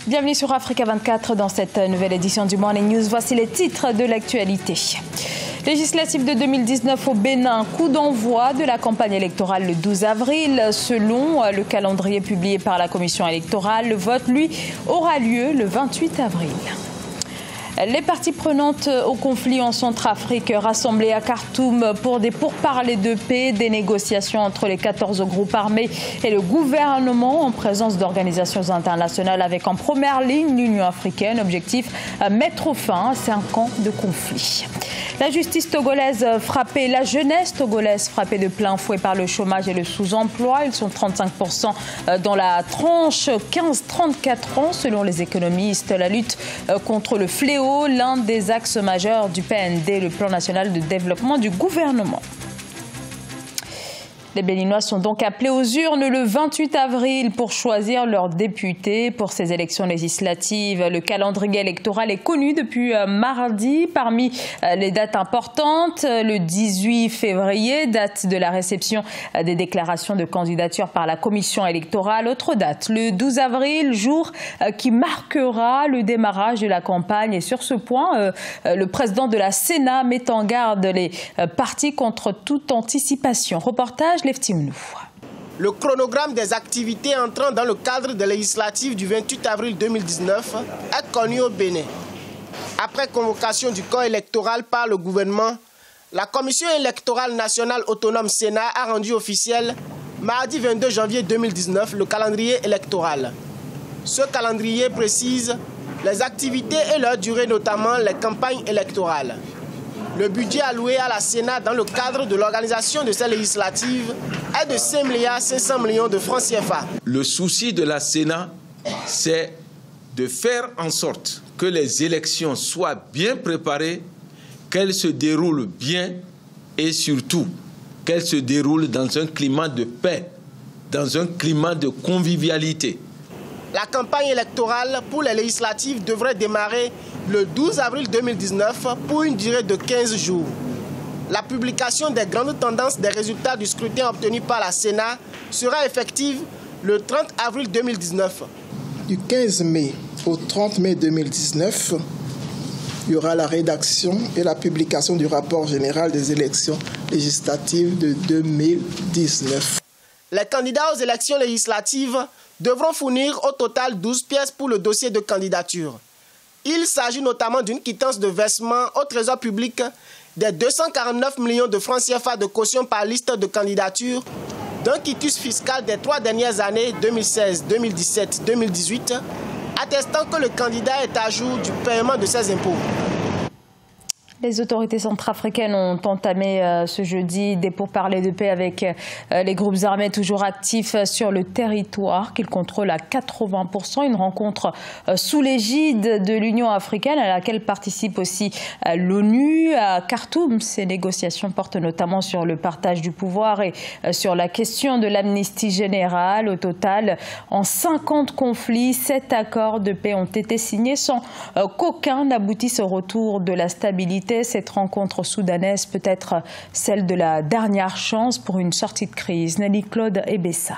Bienvenue sur Africa 24 dans cette nouvelle édition du Morning News. Voici les titres de l'actualité. Législative de 2019 au Bénin, coup d'envoi de la campagne électorale le 12 avril. Selon le calendrier publié par la commission électorale, le vote, lui, aura lieu le 28 avril. Les parties prenantes au conflit en Centrafrique rassemblées à Khartoum pour des pourparlers de paix, des négociations entre les 14 groupes armés et le gouvernement en présence d'organisations internationales avec en première ligne l'Union africaine. Objectif, mettre fin à 5 ans de conflit. La justice togolaise frappée, la jeunesse togolaise frappée de plein fouet par le chômage et le sous-emploi. Ils sont 35% dans la tranche 15-34 ans selon les économistes. La lutte contre le fléau, l'un des axes majeurs du PND, le plan national de développement du gouvernement. Les Béninois sont donc appelés aux urnes le 28 avril pour choisir leurs députés pour ces élections législatives. Le calendrier électoral est connu depuis mardi. Parmi les dates importantes, le 18 février, date de la réception des déclarations de candidature par la commission électorale. Autre date, le 12 avril, jour qui marquera le démarrage de la campagne. Et sur ce point, le président de la Sénat met en garde les partis contre toute anticipation. Reportage Le chronogramme des activités entrant dans le cadre des législatives du 28 avril 2019 est connu au Bénin. Après convocation du corps électoral par le gouvernement, la Commission électorale nationale autonome Sénat a rendu officiel, mardi 22 janvier 2019, le calendrier électoral. Ce calendrier précise les activités et leur durée, notamment les campagnes électorales. Le budget alloué à la Sénat dans le cadre de l'organisation de ces législatives est de 5 500 millions de francs CFA. Le souci de la Sénat, c'est de faire en sorte que les élections soient bien préparées, qu'elles se déroulent bien et surtout qu'elles se déroulent dans un climat de paix, dans un climat de convivialité. La campagne électorale pour les législatives devrait démarrer le 12 avril 2019 pour une durée de 15 jours. La publication des grandes tendances des résultats du scrutin obtenus par la Sénat sera effective le 30 avril 2019. Du 15 mai au 30 mai 2019, il y aura la rédaction et la publication du rapport général des élections législatives de 2019. Les candidats aux élections législatives devront fournir au total 12 pièces pour le dossier de candidature. Il s'agit notamment d'une quittance de versement au trésor public des 249 millions de francs CFA de caution par liste de candidature, d'un quitus fiscal des 3 dernières années 2016, 2017, 2018, attestant que le candidat est à jour du paiement de ses impôts. Les autorités centrafricaines ont entamé ce jeudi des pourparlers de paix avec les groupes armés toujours actifs sur le territoire qu'ils contrôlent à 80%. Une rencontre sous l'égide de l'Union africaine à laquelle participe aussi l'ONU. À Khartoum, ces négociations portent notamment sur le partage du pouvoir et sur la question de l'amnistie générale. Au total, en 50 conflits, 7 accords de paix ont été signés sans qu'aucun n'aboutisse au retour de la stabilité. Cette rencontre soudanaise peut être celle de la dernière chance pour une sortie de crise. Nelly Claude Ebessa.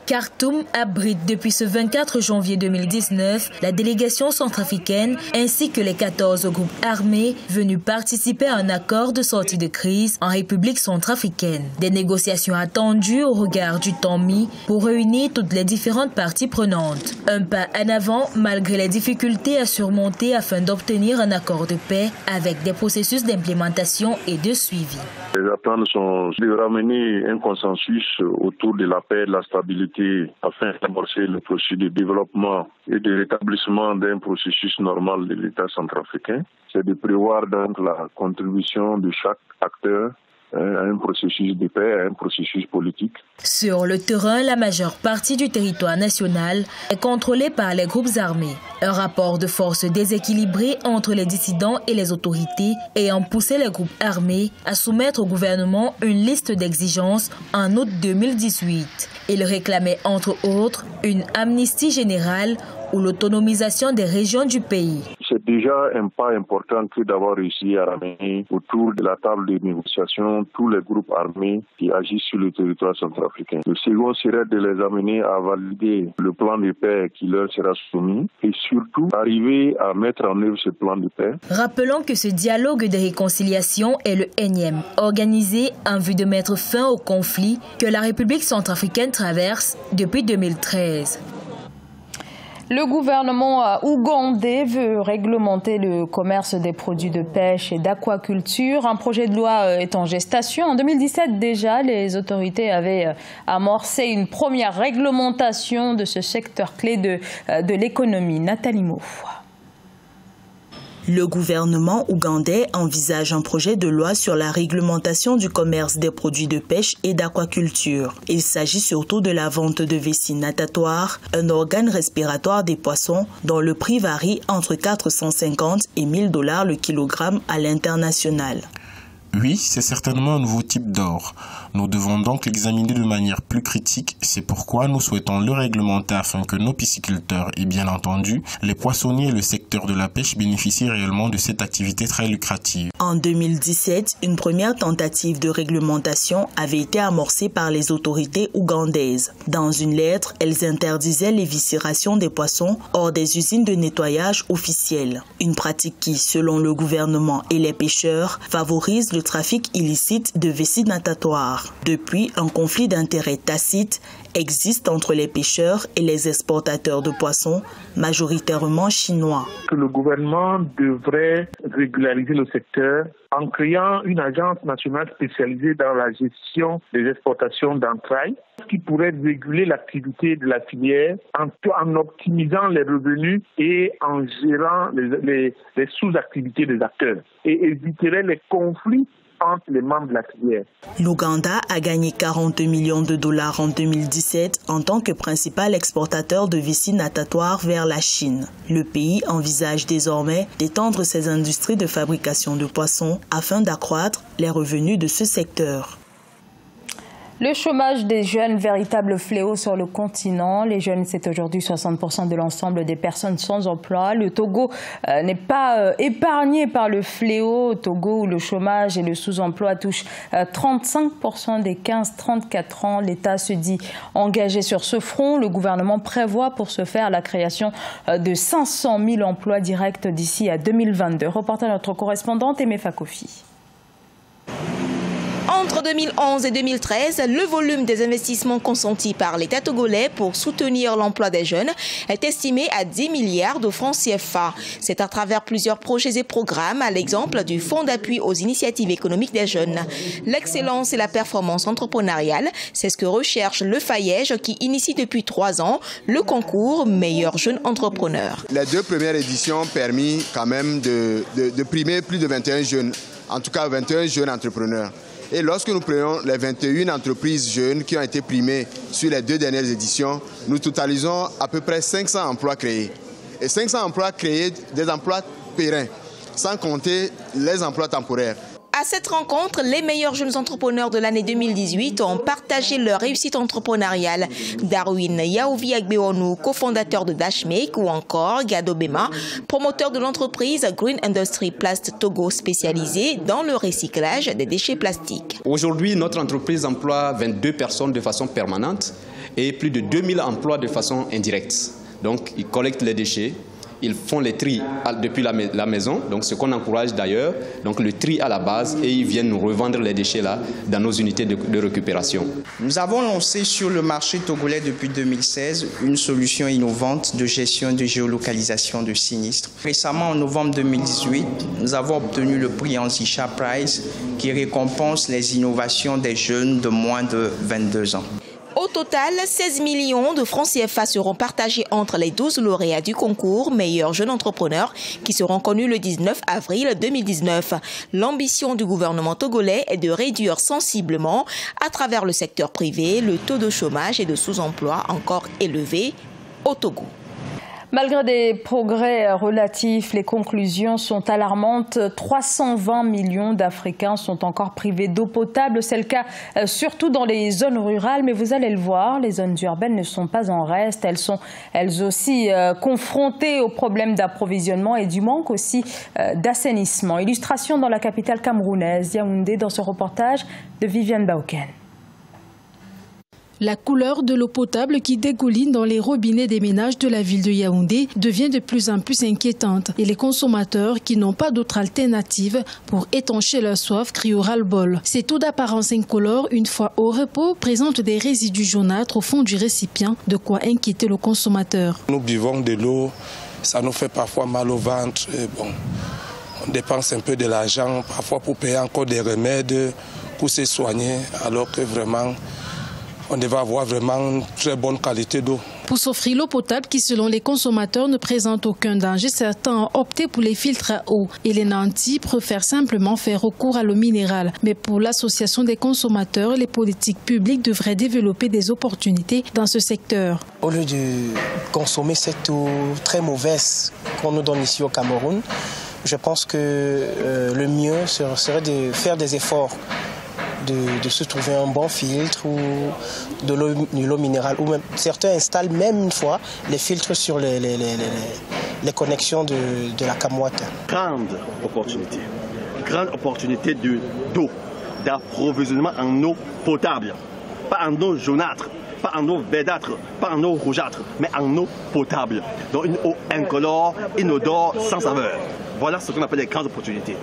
Khartoum abrite depuis ce 24 janvier 2019 la délégation centrafricaine ainsi que les 14 groupes armés venus participer à un accord de sortie de crise en République centrafricaine. Des négociations attendues au regard du temps mis pour réunir toutes les différentes parties prenantes. Un pas en avant malgré les difficultés à surmonter afin d'obtenir un accord de paix avec des processus d'implémentation et de suivi. Les attentes sont de ramener un consensus autour de la paix et de la stabilité afin d'amorcer le processus de développement et de rétablissement d'un processus normal de l'État centrafricain. C'est de prévoir donc la contribution de chaque acteur à un processus de paix, à un processus politique. Sur le terrain, la majeure partie du territoire national est contrôlée par les groupes armés. Un rapport de force déséquilibré entre les dissidents et les autorités ayant poussé les groupes armés à soumettre au gouvernement une liste d'exigences en août 2018. Il réclamait entre autres une amnistie générale ou l'autonomisation des régions du pays. Cette déjà un pas important que d'avoir réussi à ramener autour de la table de négociation tous les groupes armés qui agissent sur le territoire centrafricain. Le second serait de les amener à valider le plan de paix qui leur sera soumis et surtout arriver à mettre en œuvre ce plan de paix. Rappelons que ce dialogue de réconciliation est le énième, organisé en vue de mettre fin au conflit que la République centrafricaine traverse depuis 2013. Le gouvernement ougandais veut réglementer le commerce des produits de pêche et d'aquaculture. Un projet de loi est en gestation. En 2017 déjà, les autorités avaient amorcé une première réglementation de ce secteur clé de l'économie. Nathalie Mo. Le gouvernement ougandais envisage un projet de loi sur la réglementation du commerce des produits de pêche et d'aquaculture. Il s'agit surtout de la vente de vessie natatoire, un organe respiratoire des poissons dont le prix varie entre 450 et 1 000 $ le kilogramme à l'international. Oui, c'est certainement un nouveau type d'or. Nous devons donc l'examiner de manière plus critique. C'est pourquoi nous souhaitons le réglementer afin que nos pisciculteurs et bien entendu les poissonniers et le secteur de la pêche bénéficient réellement de cette activité très lucrative. En 2017, une première tentative de réglementation avait été amorcée par les autorités ougandaises. Dans une lettre, elles interdisaient l'éviscération des poissons hors des usines de nettoyage officielles. Une pratique qui, selon le gouvernement et les pêcheurs, favorise le trafic illicite de vessie natatoire. Depuis, un conflit d'intérêts tacite existe entre les pêcheurs et les exportateurs de poissons, majoritairement chinois. Le gouvernement devrait régulariser le secteur en créant une agence nationale spécialisée dans la gestion des exportations d'entrailles, qui pourrait réguler l'activité de la filière en optimisant les revenus et en gérant les sous-activités des acteurs et éviterait les conflits entre les membres de la filière. L'Ouganda a gagné 42 millions de dollars en 2017 en tant que principal exportateur de vessie natatoire vers la Chine. Le pays envisage désormais d'étendre ses industries de fabrication de poissons afin d'accroître les revenus de ce secteur. Le chômage des jeunes, véritable fléau sur le continent. Les jeunes, c'est aujourd'hui 60% de l'ensemble des personnes sans emploi. Le Togo n'est pas épargné par le fléau. Au Togo, où le chômage et le sous-emploi touchent 35% des 15-34 ans. L'État se dit engagé sur ce front. Le gouvernement prévoit pour ce faire la création de 500 000 emplois directs d'ici à 2022. Reportage notre correspondante Aimé Fakofi. Entre 2011 et 2013, le volume des investissements consentis par l'État togolais pour soutenir l'emploi des jeunes est estimé à 10 milliards de francs CFA. C'est à travers plusieurs projets et programmes, à l'exemple du Fonds d'appui aux initiatives économiques des jeunes. L'excellence et la performance entrepreneuriale, c'est ce que recherche le FAYEJ qui initie depuis 3 ans le concours Meilleur Jeune Entrepreneur. Les 2 premières éditions ont permis quand même de primer plus de 21 jeunes, en tout cas 21 jeunes entrepreneurs. Et lorsque nous prenons les 21 entreprises jeunes qui ont été primées sur les 2 dernières éditions, nous totalisons à peu près 500 emplois créés. Et 500 emplois créés, des emplois pérennes, sans compter les emplois temporaires. À cette rencontre, les meilleurs jeunes entrepreneurs de l'année 2018 ont partagé leur réussite entrepreneuriale. Darwin Yaouvi Agbeonu, cofondateur de Dashmake, ou encore Gado Bema, promoteur de l'entreprise Green Industry Plast Togo spécialisée dans le recyclage des déchets plastiques. Aujourd'hui, notre entreprise emploie 22 personnes de façon permanente et plus de 2000 emplois de façon indirecte. Donc, ils collectent les déchets. Ils font les tri depuis la maison, donc ce qu'on encourage d'ailleurs, donc le tri à la base, et ils viennent nous revendre les déchets là dans nos unités de récupération. Nous avons lancé sur le marché togolais depuis 2016 une solution innovante de gestion de géolocalisation de sinistres. Récemment, en novembre 2018, nous avons obtenu le prix Anzisha Prize qui récompense les innovations des jeunes de moins de 22 ans. Au total, 16 millions de francs CFA seront partagés entre les 12 lauréats du concours Meilleur Jeune Entrepreneur qui seront connus le 19 avril 2019. L'ambition du gouvernement togolais est de réduire sensiblement, à travers le secteur privé, le taux de chômage et de sous-emploi encore élevé au Togo. Malgré des progrès relatifs, les conclusions sont alarmantes. 320 millions d'Africains sont encore privés d'eau potable. C'est le cas surtout dans les zones rurales, mais vous allez le voir, les zones urbaines ne sont pas en reste. Elles sont elles aussi confrontées aux problèmes d'approvisionnement et du manque aussi d'assainissement. Illustration dans la capitale camerounaise, Yaoundé, dans ce reportage de Viviane Baoken. La couleur de l'eau potable qui dégouline dans les robinets des ménages de la ville de Yaoundé devient de plus en plus inquiétante et les consommateurs qui n'ont pas d'autre alternative pour étancher leur soif crient au ras-le-bol. Cette eau d'apparence incolore, une fois au repos, présente des résidus jaunâtres au fond du récipient, de quoi inquiéter le consommateur. Nous buvons de l'eau, ça nous fait parfois mal au ventre. Et bon, on dépense un peu de l'argent parfois pour payer encore des remèdes, pour se soigner, alors que vraiment on devait avoir vraiment une très bonne qualité d'eau. Pour s'offrir l'eau potable qui, selon les consommateurs, ne présente aucun danger, certains ont opté pour les filtres à eau. Et les nantis préfèrent simplement faire recours à l'eau minérale. Mais pour l'association des consommateurs, les politiques publiques devraient développer des opportunités dans ce secteur. Au lieu de consommer cette eau très mauvaise qu'on nous donne ici au Cameroun, je pense que le mieux serait de faire des efforts. De se trouver un bon filtre ou de l'eau minérale. Ou même, certains installent même une fois les filtres sur les connexions de la Camouate. Grande opportunité d'eau, d'approvisionnement en eau potable. Pas en eau jaunâtre, pas en eau verdâtre, pas en eau rougeâtre, mais en eau potable. Donc une eau incolore, inodore, sans saveur. Voilà ce qu'on appelle les grandes opportunités,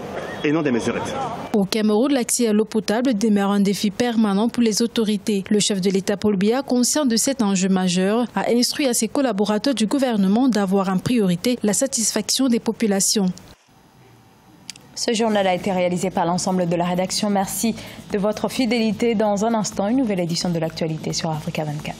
et non des mesurettes. Au Cameroun, l'accès à l'eau potable demeure un défi permanent pour les autorités. Le chef de l'État, Paul Biya, conscient de cet enjeu majeur, a instruit à ses collaborateurs du gouvernement d'avoir en priorité la satisfaction des populations. Ce journal a été réalisé par l'ensemble de la rédaction. Merci de votre fidélité. Dans un instant, une nouvelle édition de l'actualité sur Africa 24.